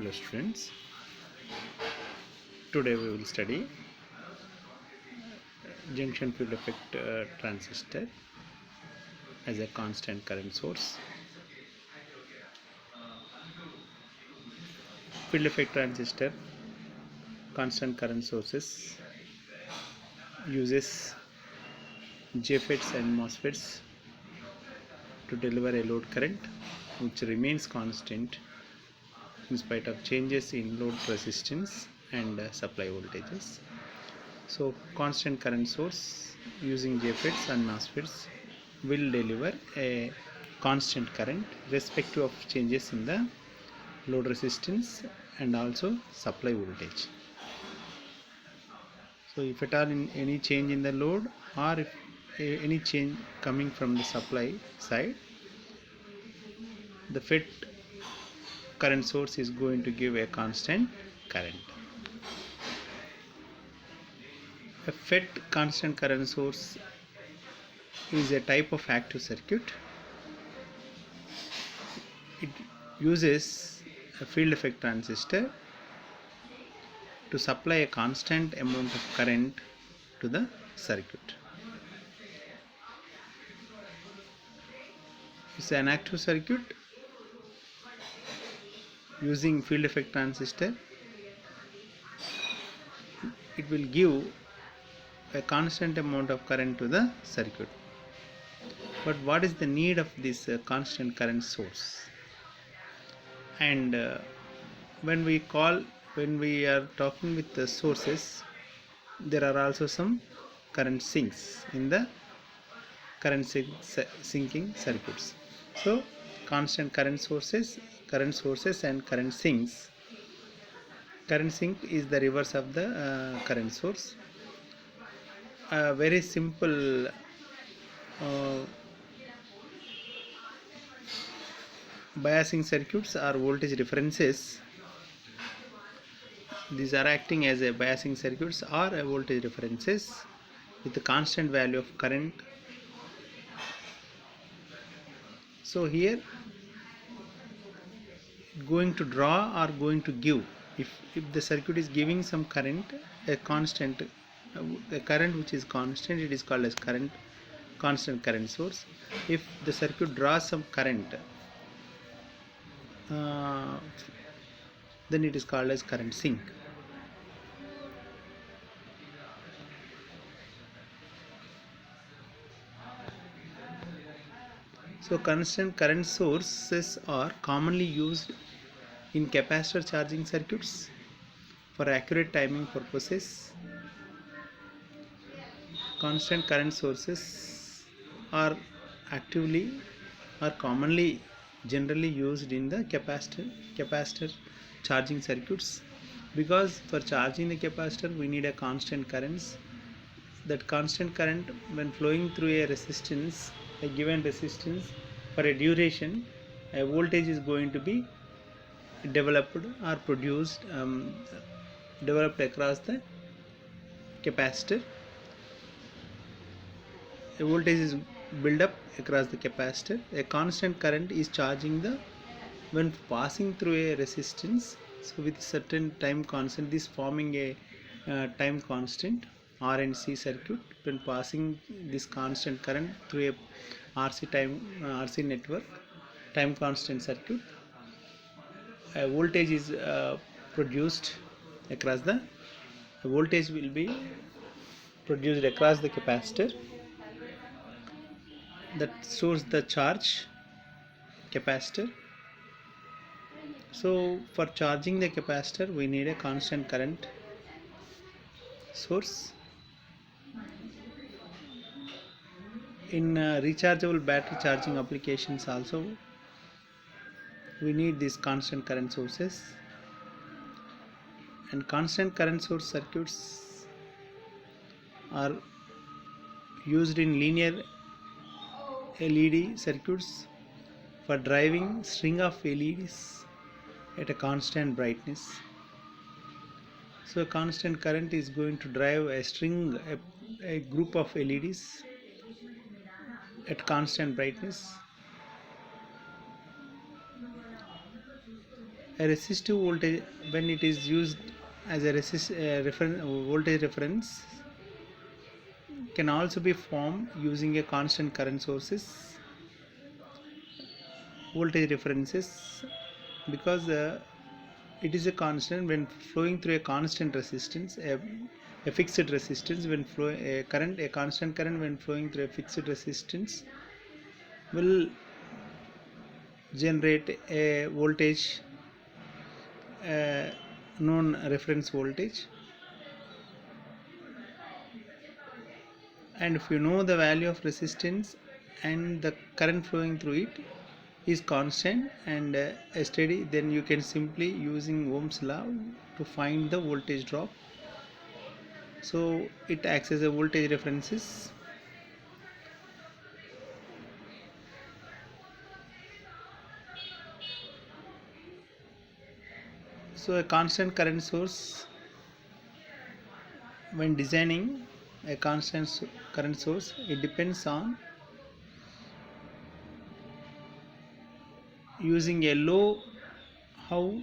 Hello students, today we will study junction field effect transistor as a constant current source. Field effect transistor constant current sources uses JFETs and MOSFETs to deliver a load current which remains constant in spite of changes in load resistance and supply voltages. So constant current source using JFETs and MOSFETs will deliver a constant current irrespective of changes in the load resistance and also supply voltage. So if at all in any change in the load or if any change coming from the supply side, the FET current source is going to give a constant current. A FET constant current source is a type of active circuit. It uses a field effect transistor to supply a constant amount of current to the circuit. It's an active circuit using field effect transistor. It will give a constant amount of current to the circuit. But what is the need of this constant current source? And when we are talking with the sources, there are also some current sinks in the current sinking circuits. So constant current sources and current sinks. Current sink is the reverse of the current source. Very simple biasing circuits or voltage references. These are acting as a biasing circuits or a voltage references with a constant value of current. So here going to draw or going to give, if the circuit is giving some current, a constant a current which is constant, it is called as constant current source. If the circuit draws some current, then it is called as current sink. So constant current sources are commonly used in capacitor charging circuits for accurate timing purposes. Constant current sources are commonly generally used in the capacitor charging circuits, because for charging the capacitor we need a constant current. That constant current, when flowing through a resistance, a given resistance, for a duration, a voltage is going to be developed or produced, developed across the capacitor. A voltage is built up across the capacitor. A constant current is charging when passing through a resistance. So with certain time constant, this forming a time constant RNC circuit. When passing this constant current through a RC network time constant circuit, a voltage is produced across the voltage will be produced across the capacitor that stores the charge capacitor. So for charging the capacitor we need a constant current source. In rechargeable battery charging applications also we need these constant current sources. And constant current source circuits are used in linear LED circuits for driving string of LEDs at a constant brightness. So a constant current is going to drive a group of LEDs at constant brightness. A resistive voltage, when it is used as a voltage reference, can also be formed using a constant current sources voltage references, because it is a constant when flowing through a constant resistance, a fixed resistance when flowing a constant current when flowing through a fixed resistance will generate a voltage known reference voltage. And if you know the value of resistance and the current flowing through it is constant and steady, then you can simply using Ohm's law to find the voltage drop. So it acts as a voltage references. So a constant current source, when designing a current source, it depends on using a how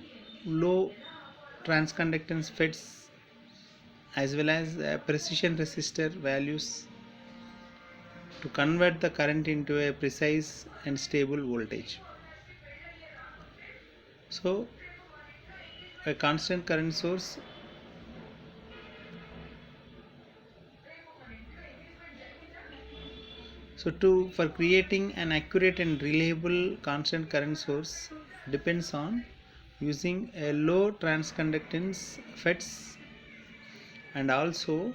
low transconductance FETs as well as precision resistor values to convert the current into a precise and stable voltage. So a constant current source for creating an accurate and reliable constant current source depends on using a low transconductance FETs and also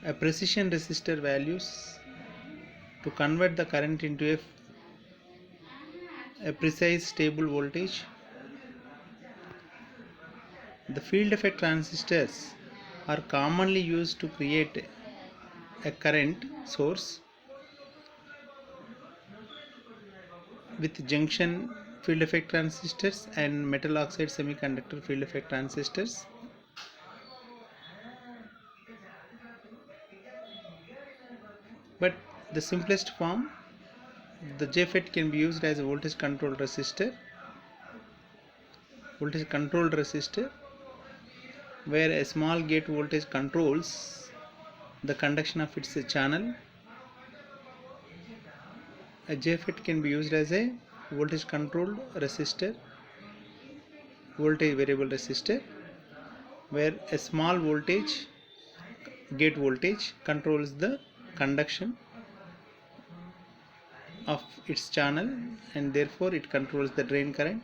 a precision resistor values to convert the current into a precise stable voltage. The field effect transistors are commonly used to create a current source with junction field effect transistors and metal oxide semiconductor field effect transistors. But the simplest form, the JFET can be used as a voltage controlled resistor, where a small gate voltage controls the conduction of its channel. A JFET can be used as a voltage controlled resistor, voltage variable resistor, where a small voltage gate voltage controls the conduction of its channel and therefore it controls the drain current.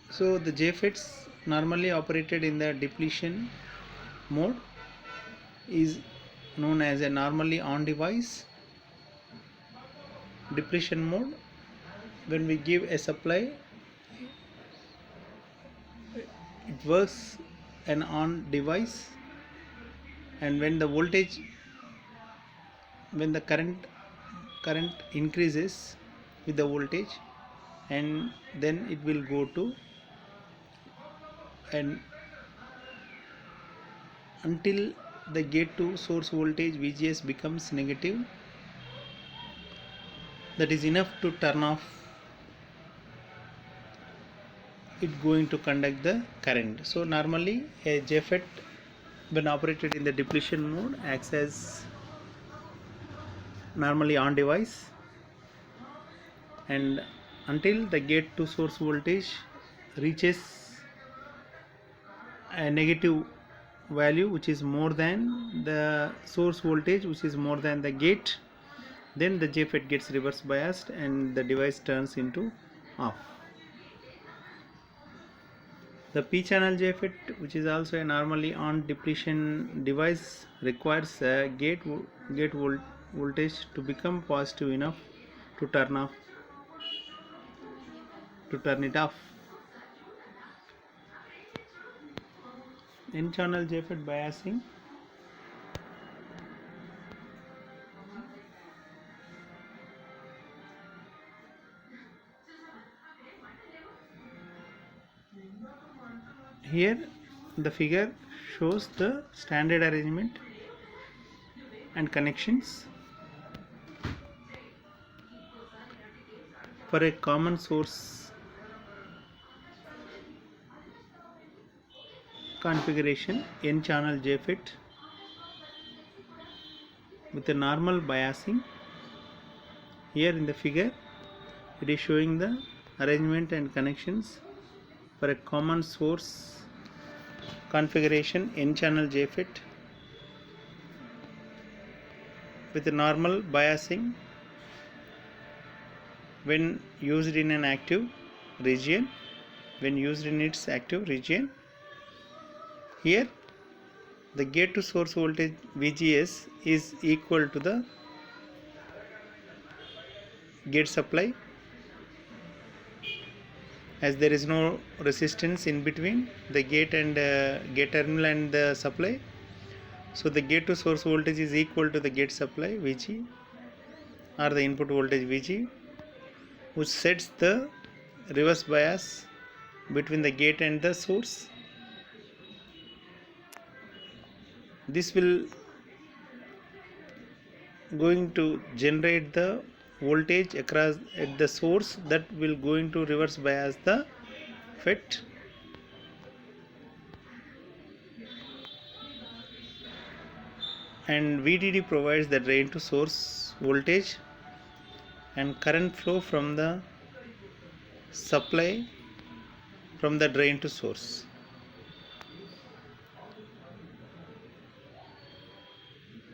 So the JFETs normally operated in the depletion mode is known as a normally on device. Depletion mode, when we give a supply, it works an on device, and when the current increases with the voltage, and then it will go to and until the gate to source voltage VGS becomes negative, that is enough to turn off it going to conduct the current. So normally a JFET when operated in the depletion mode acts as normally on device, and until the gate to source voltage reaches a negative value which is more than the source voltage, which is more than the gate, then the JFET gets reverse biased and the device turns into off. The P-channel JFET, which is also a normally on depletion device, requires a gate voltage to become positive enough to turn it off. N-channel JFET biasing. Here the figure shows the standard arrangement and connections. For a common source configuration, n channel JFET with a normal biasing. Here in the figure it is showing the arrangement and connections for a common source configuration n channel JFET with a normal biasing when used in an active region, Here the gate to source voltage VGS is equal to the gate supply, as there is no resistance in between the gate and gate terminal and the supply. So the gate to source voltage is equal to the gate supply VG or the input voltage VG, which sets the reverse bias between the gate and the source. This will going to generate the voltage across at the source that will going to reverse bias the FET. And VDD provides the drain to source voltage and current flow from the supply from the drain to source.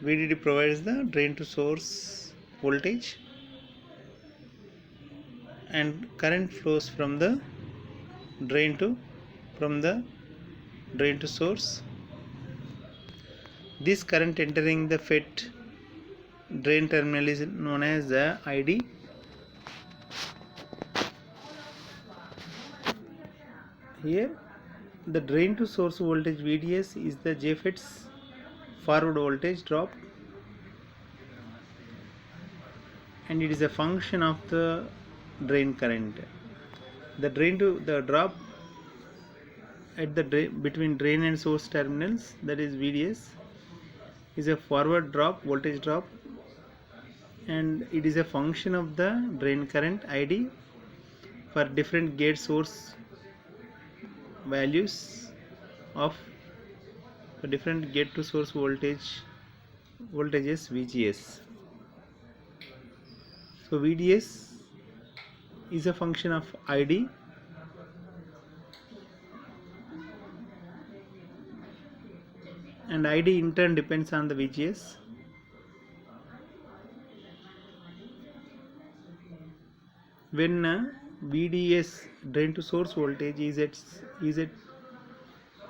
VDD provides the drain to source voltage and current flows from the drain to source. This current entering the FET drain terminal is known as the ID. Here the drain to source voltage VDS is the JFET's forward voltage drop, and it is a function of the drain current. The drop at the between drain and source terminals, that is VDS, is a forward drop, voltage drop, and it is a function of the drain current ID for different gate source values of the different gate to source voltages VGS. So VDS is a function of ID and ID in turn depends on the VGS. When VDS drain to source voltage is at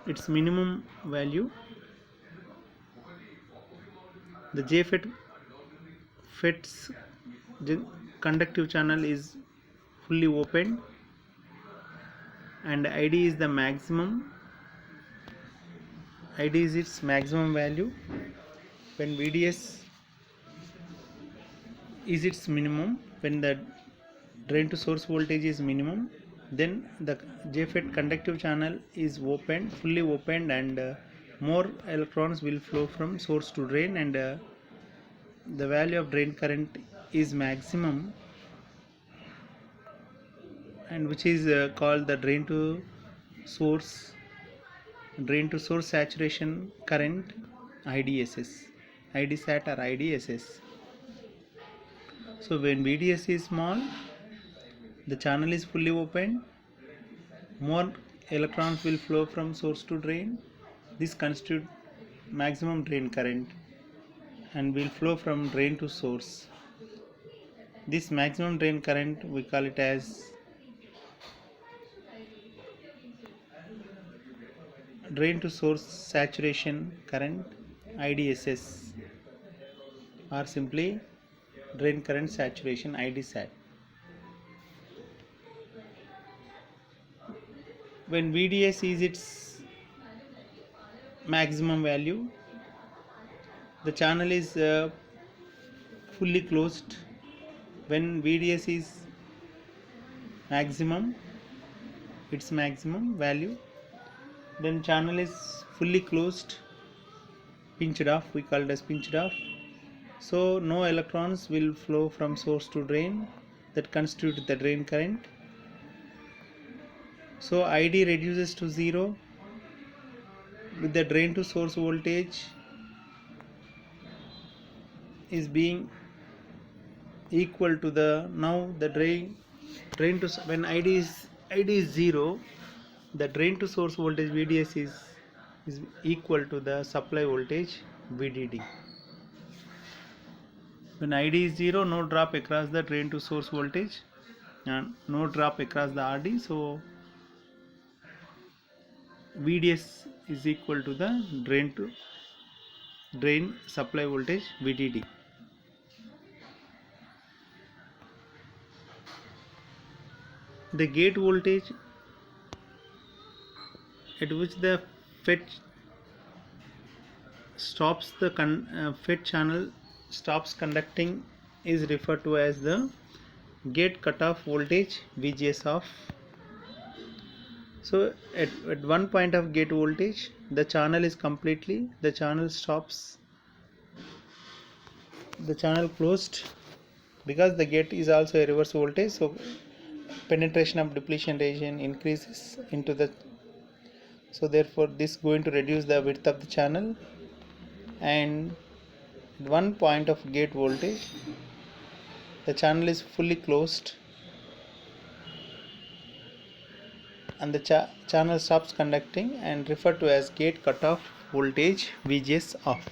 its minimum value, the FET's conductive channel is fully open and ID is its maximum value. When VDS is its minimum, when the drain to source voltage is minimum, then the JFET conductive channel is fully opened, and more electrons will flow from source to drain, and the value of drain current is maximum, and which is called the drain to source saturation current, IDSS, IDSAT or IDSS. So when VDS is small, the channel is fully open, more electrons will flow from source to drain. This constitutes maximum drain current and will flow from drain to source. This maximum drain current we call it as drain to source saturation current, IDSS, or simply drain current saturation, IDSAT. When VDS is its maximum value, the channel is fully closed. When VDS is its maximum value, then channel is fully closed, pinched off, we call it as pinched off. So no electrons will flow from source to drain, that constitute the drain current. So ID reduces to 0 with the drain to source voltage is being equal to the, now the drain to, when ID is 0, the drain to source voltage VDS is equal to the supply voltage VDD. When ID is 0, no drop across the drain to source voltage and no drop across the RD, so VDS is equal to the drain supply voltage VDD. The gate voltage at which the FET stops the FET channel stops conducting is referred to as the gate cutoff voltage VGS off. So at one point of gate voltage, the channel is completely, the channel stops, the channel closed, because the gate is also a reverse voltage, so penetration of depletion region increases into the, so therefore this is going to reduce the width of the channel, and at one point of gate voltage the channel is fully closed and the channel stops conducting and referred to as gate cutoff voltage VGS off.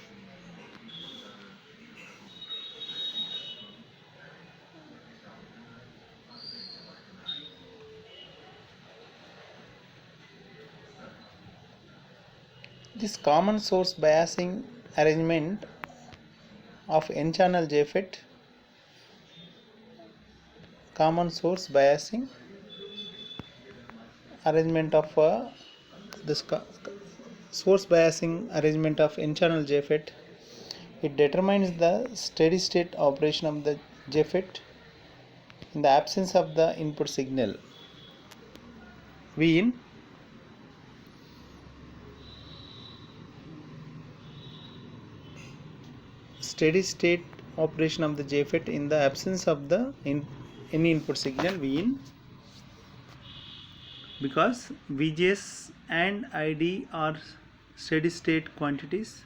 This common source biasing arrangement of N-channel JFET, common source biasing arrangement of this source biasing arrangement of N-channel JFET, it determines the steady state operation of the JFET in the absence of the input signal Vin. Steady state operation of the JFET in the absence of the any input signal Vin, because VGS and ID are steady state quantities.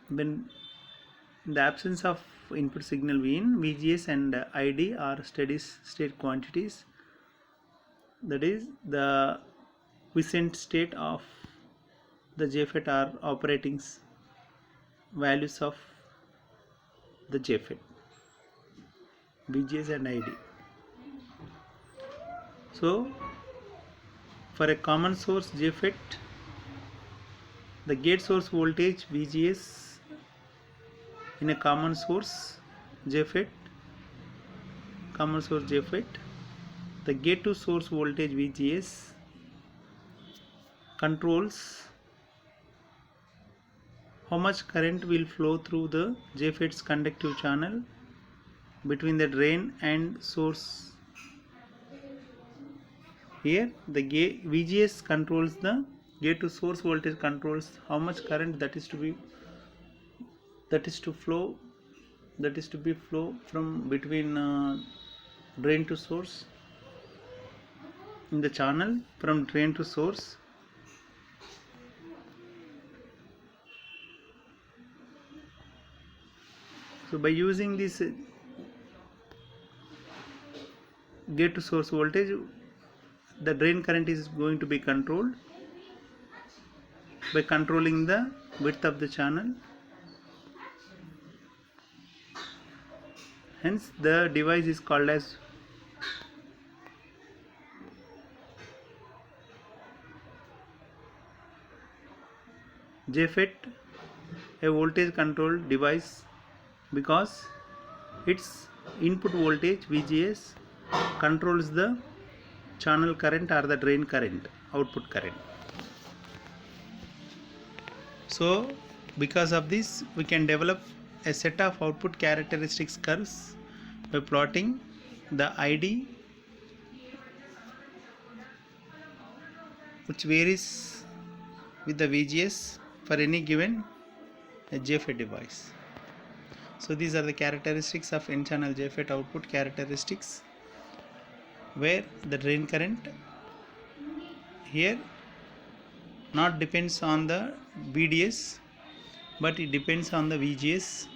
When in the absence of input signal Vin, VGS and ID are steady state quantities, that is the quiescent state of the JFET are operating values of the JFET, VGS and ID. So for a common source JFET, the gate source voltage VGS in a common source JFET, the gate to source voltage VGS controls how much current will flow through the JFET's conductive channel between the drain and source. Here the VGS controls the gate to source voltage, controls how much current that is to be flow from between drain to source in the channel from drain to source. So by using this gate to source voltage, the drain current is going to be controlled by controlling the width of the channel. Hence the device is called as JFET, a voltage controlled device, because its input voltage VGS controls the channel current or the drain current, output current. So because of this, we can develop a set of output characteristics curves by plotting the ID, which varies with the VGS for any given a JFET device. So these are the characteristics of n-channel JFET output characteristics, where the drain current here not depends on the VDS, but it depends on the VGS.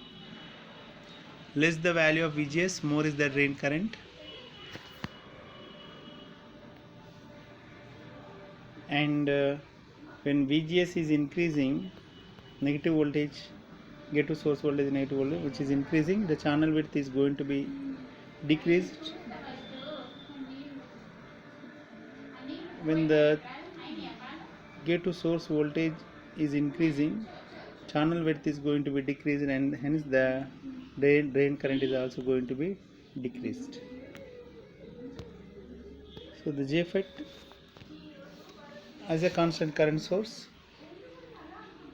Less the value of VGS, more is the drain current. And when VGS is increasing, negative voltage, gate to source voltage is negative voltage, which is increasing, the channel width is going to be decreased. When the gate to source voltage is increasing, channel width is going to be decreased, and hence the drain current is also going to be decreased. So the JFET as a constant current source,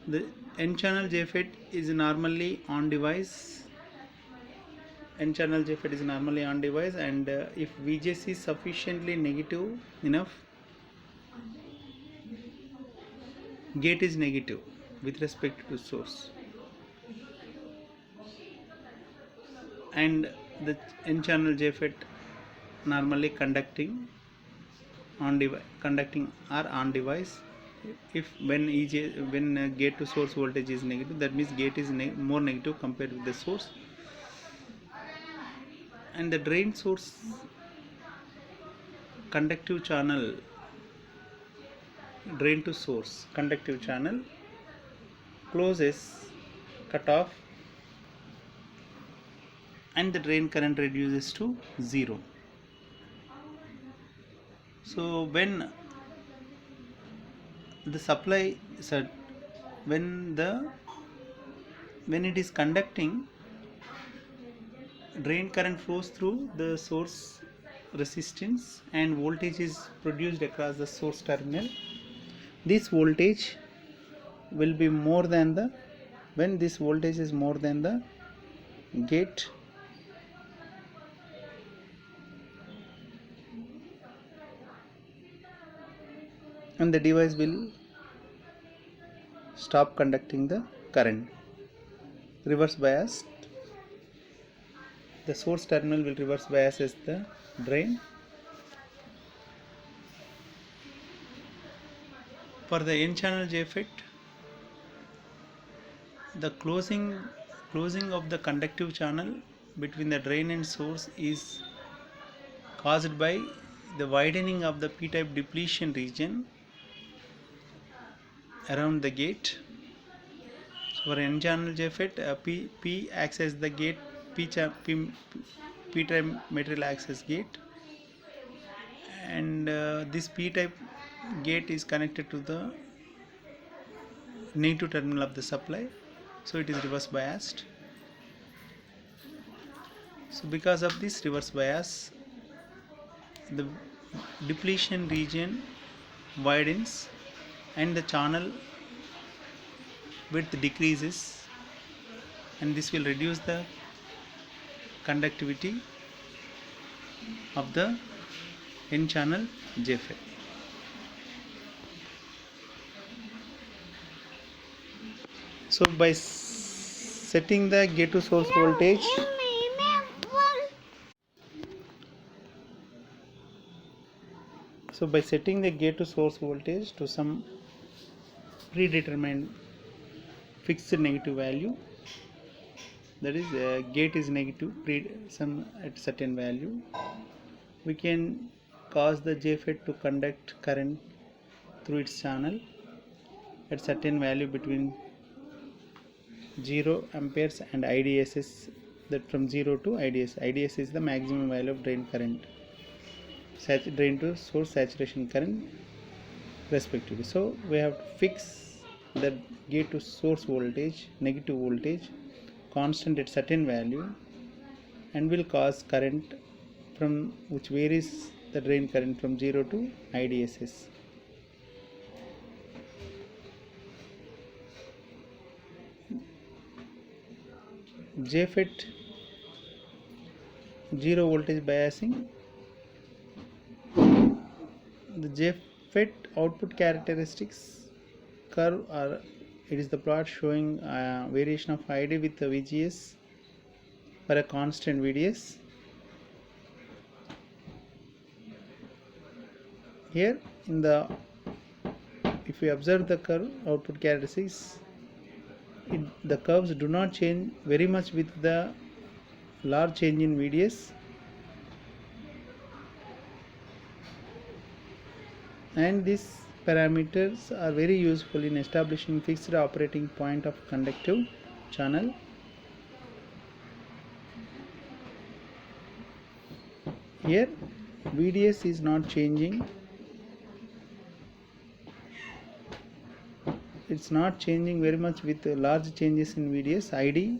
the n-channel JFET is normally on device. N-channel JFET is normally on device, and if VGS is sufficiently negative enough, gate is negative with respect to source, and the n-channel JFET normally conducting on device. If when gate to source voltage is negative, that means gate is more negative compared with the source. And the drain source conductive channel, drain to source conductive channel closes, cut off, and the drain current reduces to 0. So when the supply, when it is conducting, drain current flows through the source resistance and voltage is produced across the source terminal. This voltage will be more than the, when this voltage is more than the gate, and the device will stop conducting the current. Reverse biased, the source terminal will reverse bias as the drain. For the n-channel JFET, the closing of the conductive channel between the drain and source is caused by the widening of the p-type depletion region around the gate. So for n-channel JFET, P acts as the gate, p-type material acts as gate, and this p-type gate is connected to the negative terminal of the supply, so it is reverse biased. So because of this reverse bias, the depletion region widens and the channel width decreases, and this will reduce the conductivity of the n-channel JFET. So by setting the gate to source voltage, to some predetermined fixed negative value, that is gate is negative some at certain value, we can cause the JFET to conduct current through its channel at certain value between 0 amperes and IDSS, that from 0 to IDS. IDS is the maximum value of drain current, drain to source saturation current respectively. So we have to fix the gate to source voltage, negative voltage, constant at certain value, and will cause current from which varies the drain current from 0 to IDSS. JFET 0 voltage biasing, the JFET output characteristics curve are it is the plot showing variation of ID with the VGS for a constant VDS. Here in the, if we observe the curve output characteristics, the curves do not change very much with the large change in VDS, and these parameters are very useful in establishing fixed operating point of conductive channel. Here VDS is not changing, it's not changing very much with large changes in VDS. ID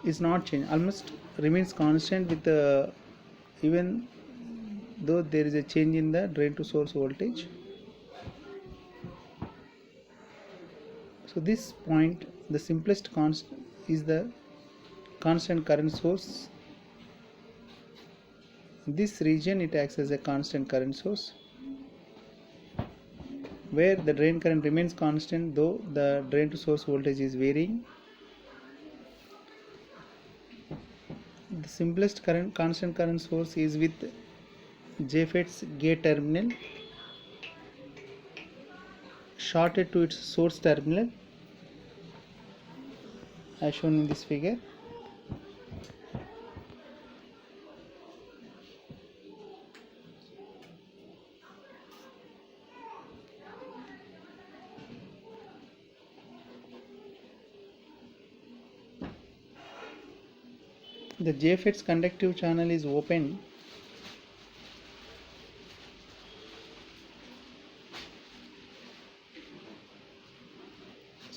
is not changing, almost remains constant with even though there is a change in the drain to source voltage. So this point, the simplest constant is the constant current source. This region it acts as a constant current source, where the drain current remains constant though the drain to source voltage is varying. The simplest constant current source is with JFET's gate terminal shorted to its source terminal as shown in this figure. The JFET's conductive channel is open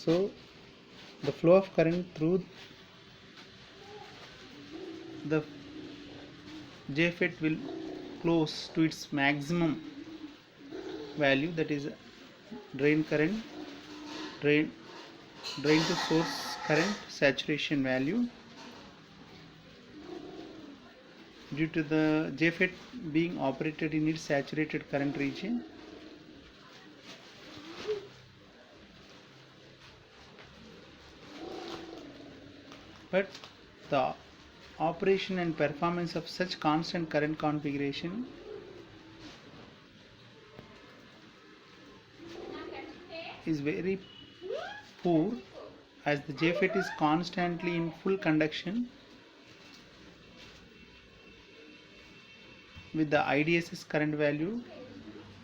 so the flow of current through the JFET will close to its maximum value, that is drain current, drain to source current saturation value, due to the JFET being operated in its saturated current region. But the operation and performance of such constant current configuration is very poor, as the JFET is constantly in full conduction with the IDSS current value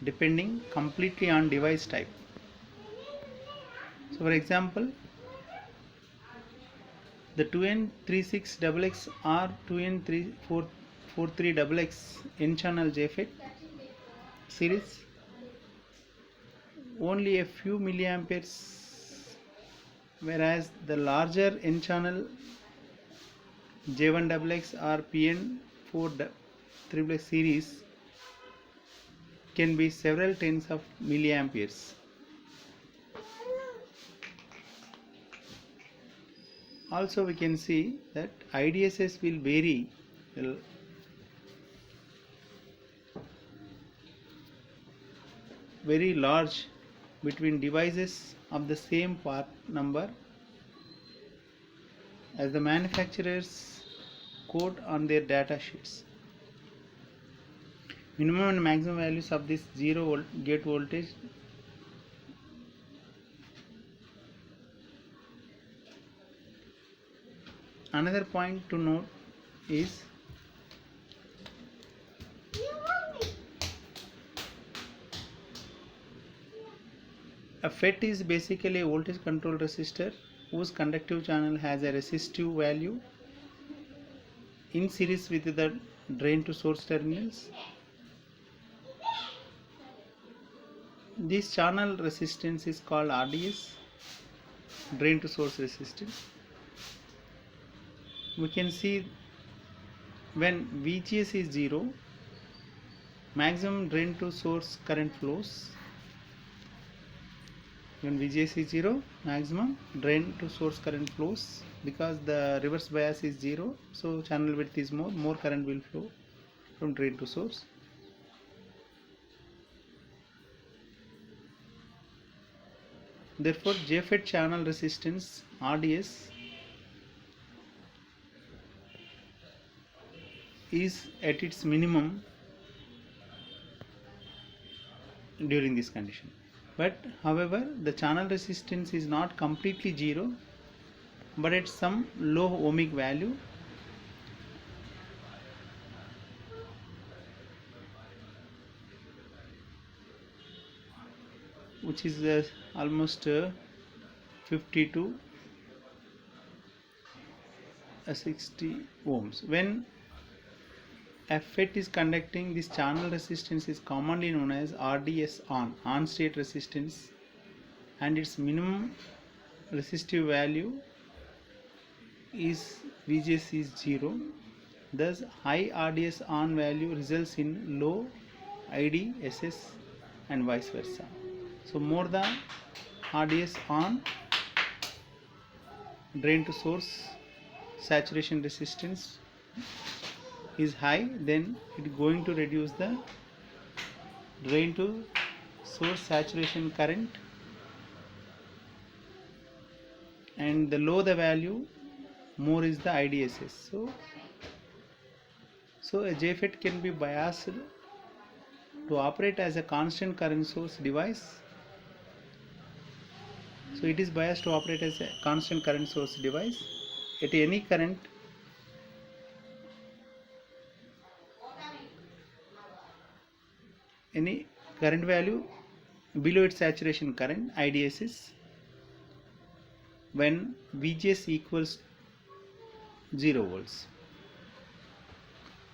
depending completely on device type. So for example, the 2N36XX or 2N43XX N-channel JFET series, only a few milliamperes, whereas the larger N-channel J1XX or PN4XX series can be several tens of milliamperes. Also we can see that IDSS will vary very large between devices of the same part number, as the manufacturers quote on their data sheets. Minimum and maximum values of this 0 volt gate voltage Another point to note is a FET is basically a voltage control resistor whose conductive channel has a resistive value in series with the drain to source terminals. This channel resistance is called RDS, drain to source resistance. We can see when VGS is 0, maximum drain to source current flows. When VGS is 0, maximum drain to source current flows, because the reverse bias is 0, so channel width is more current will flow from drain to source. Therefore, JFET channel resistance RDS is at its minimum during this condition. But however, the channel resistance is not completely zero, but at some low ohmic value, which is almost 50 to 60 ohms. When a FET is conducting, this channel resistance is commonly known as RDS on state resistance, and its minimum resistive value is VGS is 0. Thus, high RDS on value results in low IDSS and vice versa. So, more the RDS on, drain to source saturation resistance is high, then it is going to reduce the drain to source saturation current, and the low the value, more is the IDSS. So a JFET can be biased to operate as a constant current source device. So it is biased to operate as a constant current source device at any current value below its saturation current IDSS when VGS equals 0 volts.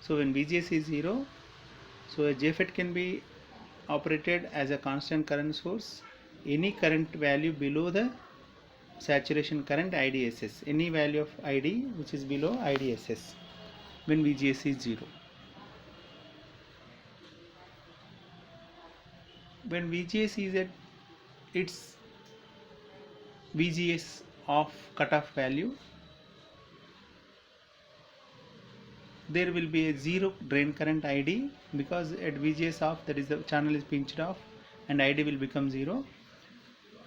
So when VGS is 0, so a JFET can be operated as a constant current source. Any current value below the saturation current IDSS, any value of ID which is below IDSS when VGS is 0. When VGS is at its VGS of cutoff value, there will be a 0 drain current ID, because at VGS off, that is, the channel is pinched off and ID will become 0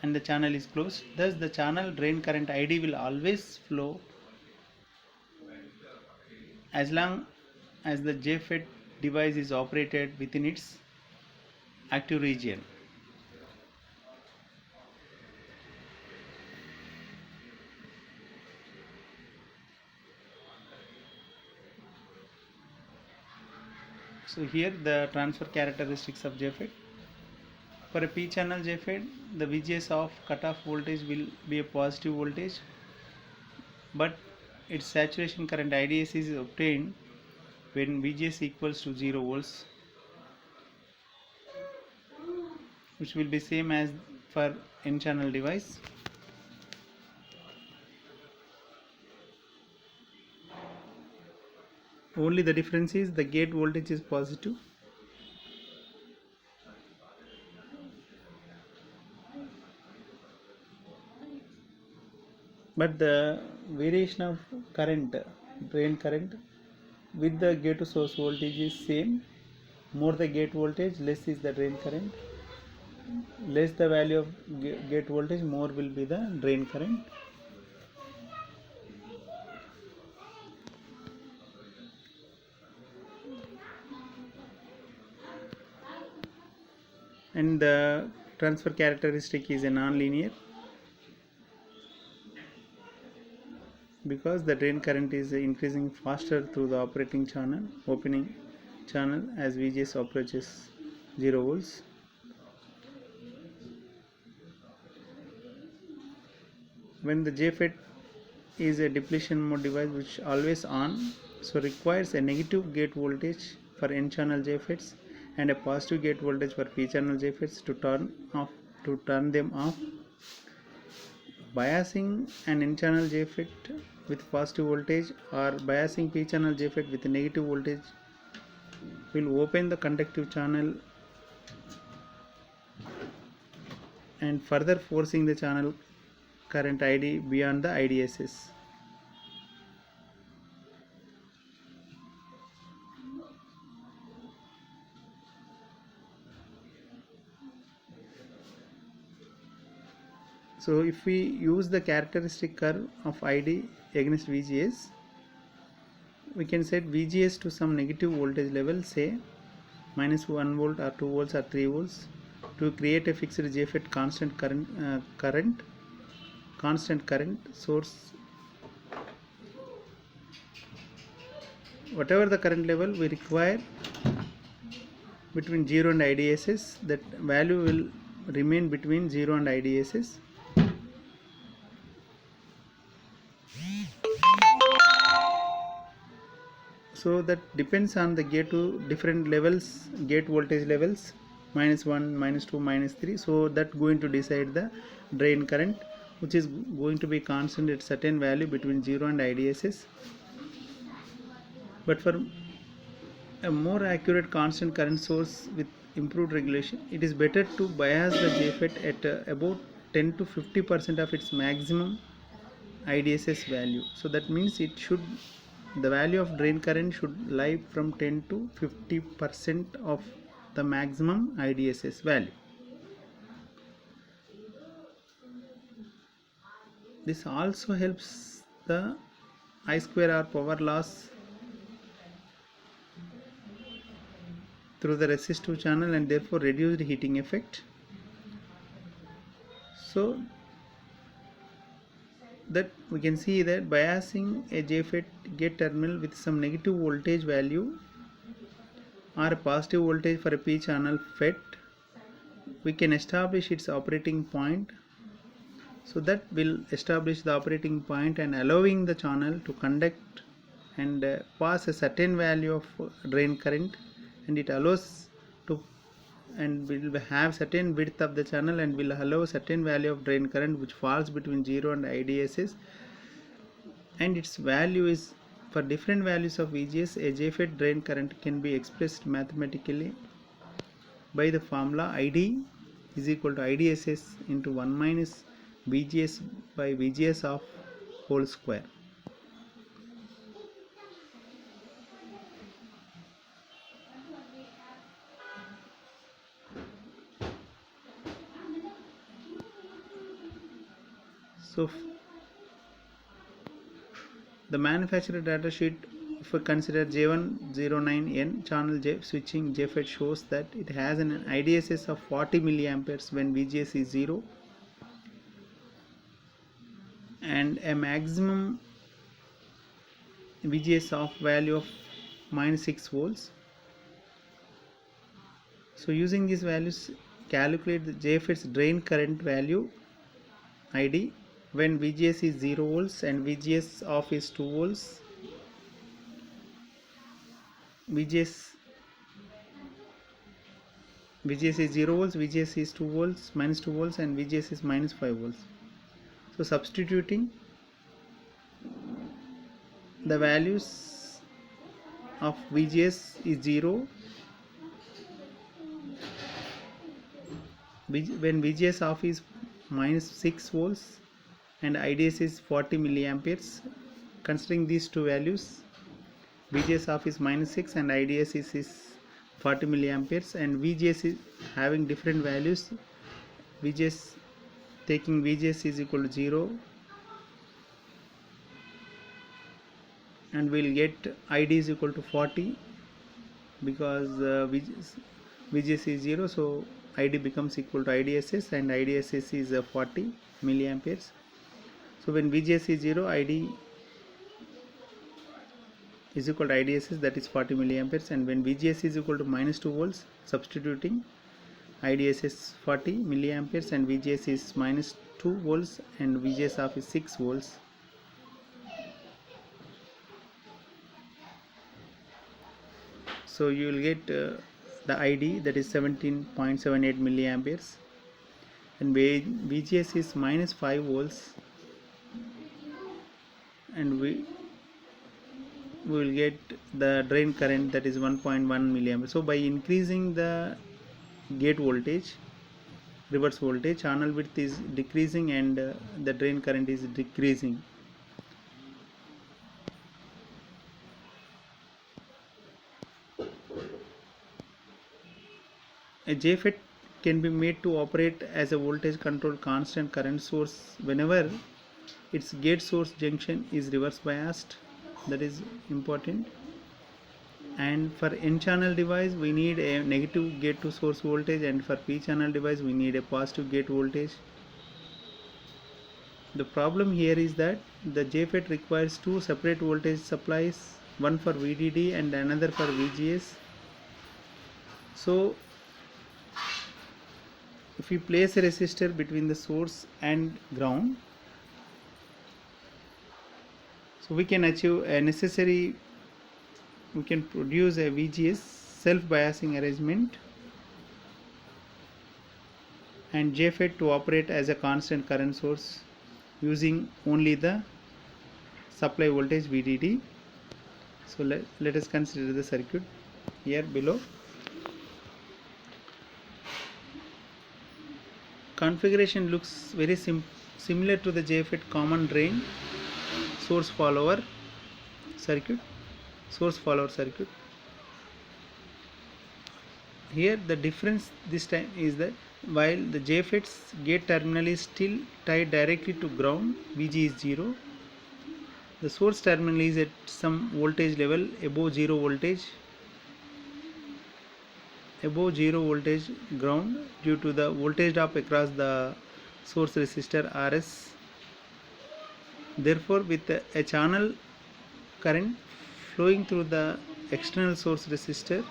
and the channel is closed. Thus the channel drain current ID will always flow as long as the JFET device is operated within its active region. So here the transfer characteristics of JFET. For a P channel JFET, the VGS of cutoff voltage will be a positive voltage, but its saturation current IDS is obtained when VGS equals to 0 volts, which will be same as for N channel device. Only the difference is the gate voltage is positive. But the variation of current, drain current with the gate to source voltage is same. More the gate voltage, less is the drain current. Less the value of gate voltage, more will be the drain current. And the transfer characteristic is a non-linear, because the drain current is increasing faster through the opening channel as VGS approaches 0 volts. When the JFET is a depletion mode device which always on, so requires a negative gate voltage for N channel JFETs and a positive gate voltage for P channel JFETs to turn them off. Biasing an N channel JFET with positive voltage or biasing P channel JFET with a negative voltage will open the conductive channel and further forcing the channel current ID beyond the IDSS. So if we use the characteristic curve of ID against VGS, we can set VGS to some negative voltage level, say minus 1 volt or 2 volts or 3 volts, to create a fixed JFET constant current source. Whatever the current level we require between 0 and IDSS, that value will remain between 0 and IDSS. So that depends on the gate to different levels, gate voltage levels, minus 1, minus 2, minus 3. So that going to decide the drain current, which is going to be constant at certain value between 0 and IDSS. But for a more accurate constant current source with improved regulation, it is better to bias the JFET at about 10 to 50% of its maximum IDSS value. So that means the value of drain current should lie from 10 to 50% of the maximum IDSS value. This also helps the I square R power loss through the resistive channel and therefore reduced heating effect. So that we can see that biasing a JFET gate terminal with some negative voltage value or a positive voltage for a P channel FET, we can establish its operating point. So that will establish the operating point and allowing the channel to conduct and pass a certain value of drain current, and it allows to and will have certain width of the channel and will allow certain value of drain current which falls between 0 and IDSS, and its value is for different values of VGS. A JFET drain current can be expressed mathematically by the formula ID is equal to IDSS into 1 minus VGS by VGS of whole square. So the manufacturer data sheet, if we consider J109N channel switching JFET, shows that it has an IDSS of 40 milliamperes when VGS is 0 and a maximum VGS of value of minus 6 volts. So using these values, calculate the JFET's drain current value ID when VGS is 0 volts and VGS off is 2 volts. VGS is 0 volts, VGS is 2 volts, minus 2 volts, and VGS is minus 5 volts. So substituting the values of VGS is 0 when VGS off is minus 6 volts and IDS is 40 milliamperes. Considering these two values, VGS off is minus 6 and IDS is 40 milliamperes, and VGS is having different values. Taking VGS is equal to 0, and we'll get ID is equal to 40 because VGS is 0, so ID becomes equal to IDSS, and IDSS is 40 milliamperes. So when VGS is 0, ID is equal to IDSS, that is 40 milliamperes, and when VGS is equal to minus 2 volts, substituting IDSS 40 milliamperes and VGS is minus 2 volts and VGS off is 6 volts. So you will get the ID, that is 17.78 milliamperes, and VGS is minus 5 volts, and we will get the drain current, that is 1.1 milliamperes. So by increasing the gate voltage, reverse voltage, channel width is decreasing and the drain current is decreasing. A JFET can be made to operate as a voltage controlled constant current source whenever its gate source junction is reverse biased. That is important. And for n channel device we need a negative gate to source voltage, and for p channel device we need a positive gate voltage. The problem here is that the JFET requires two separate voltage supplies, one for VDD and another for VGS. So if we place a resistor between the source and ground, so we can achieve a necessary, we can produce a VGS self-biasing arrangement and JFET to operate as a constant current source using only the supply voltage VDD. So let us consider the circuit here below. Configuration looks very similar to the JFET common drain source follower circuit. Here the difference this time is that while the JFET's gate terminal is still tied directly to ground, VG is 0, the source terminal is at some voltage level above 0 voltage ground due to the voltage drop across the source resistor RS. Therefore, with a channel current flowing through the external source resistor,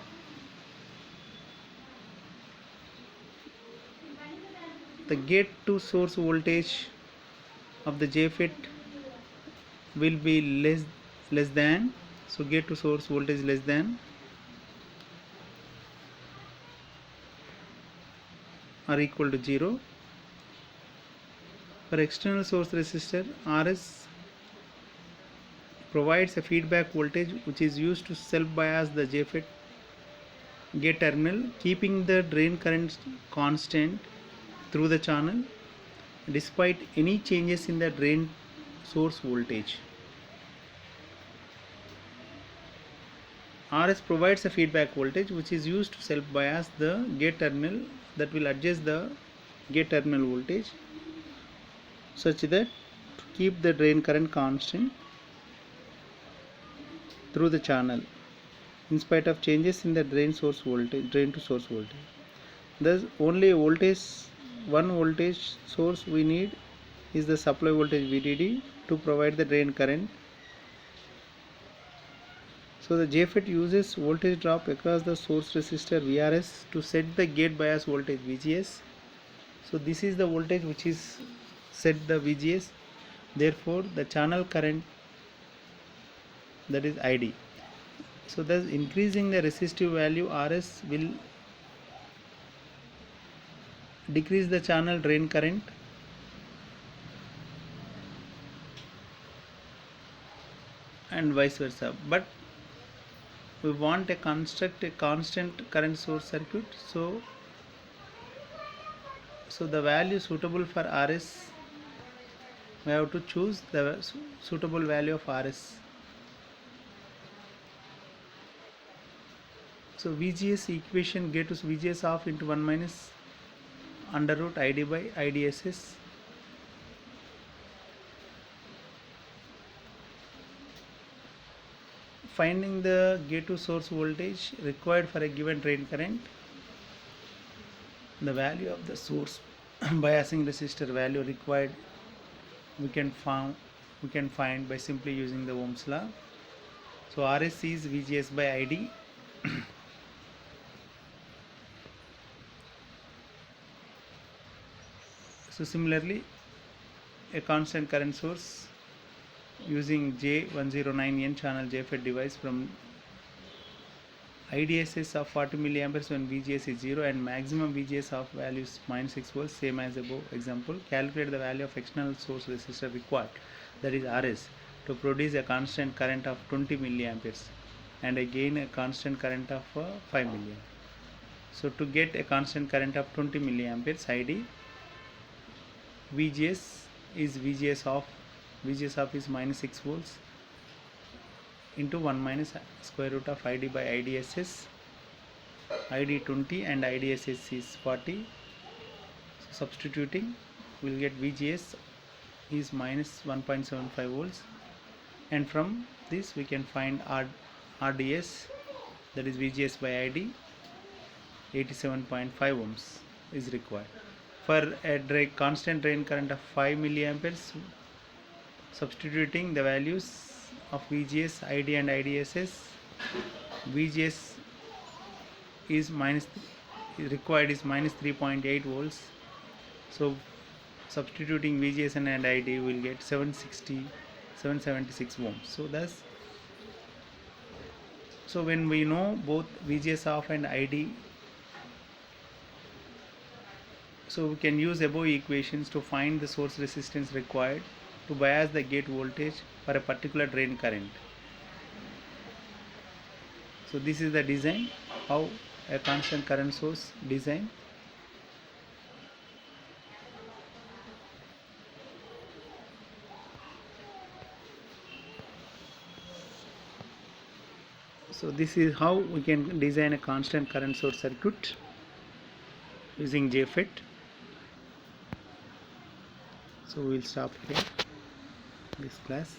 the gate to source voltage of the JFET will be less than, so gate to source voltage less than or equal to 0. For external source resistor, RS provides a feedback voltage which is used to self-bias the JFET gate terminal, keeping the drain current constant through the channel despite any changes in the drain source voltage. RS provides a feedback voltage which is used to self-bias the gate terminal, that will adjust the gate terminal voltage such that to keep the drain current constant through the channel in spite of changes in the drain to source voltage. Thus only one voltage source we need is the supply voltage VDD to provide the drain current. So the JFET uses voltage drop across the source resistor VRS to set the gate bias voltage VGS. So this is the voltage which is set the VGS. Therefore the channel current, that is ID. So thus increasing the resistive value RS will decrease the channel drain current, and vice versa. But we want to construct a constant current source circuit, so the value suitable for RS, we have to choose the suitable value of RS. So VGS equation, get to VGS off into 1 minus under root ID by IDSS. Finding the gate to source voltage required for a given drain current, the value of the source biasing resistor value required we can find by simply using the Ohm's law. So RS is VGS by ID. So similarly, a constant current source using J109N channel JFET device from IDSS of 40 milliamperes when VGS is 0 and maximum VGS of values -6 volts, same as above example. Calculate the value of external source resistor required, that is RS, to produce a constant current of 20 milliamperes and again a constant current of 5 milliamperes. So to get a constant current of 20 milliamperes ID, VGS is VGS of is -6 volts into 1 minus square root of ID by IDSS, ID 20 and IDSS is 40. substituting, we'll get VGS is minus 1.75 volts, and from this we can find RDS, that is VGS by ID, 87.5 ohms is required. For a constant drain current of 5 milliamperes, substituting the values of VGS, ID and IDSS, VGS is required is minus 3.8 volts. So substituting VGS and ID will get 776 ohms. So when we know both VGS off and ID, so we can use above equations to find the source resistance required to bias the gate voltage for a particular drain current. So this is the design, how a constant current source design. So this is how we can design a constant current source circuit using JFET. So we will stop here this class.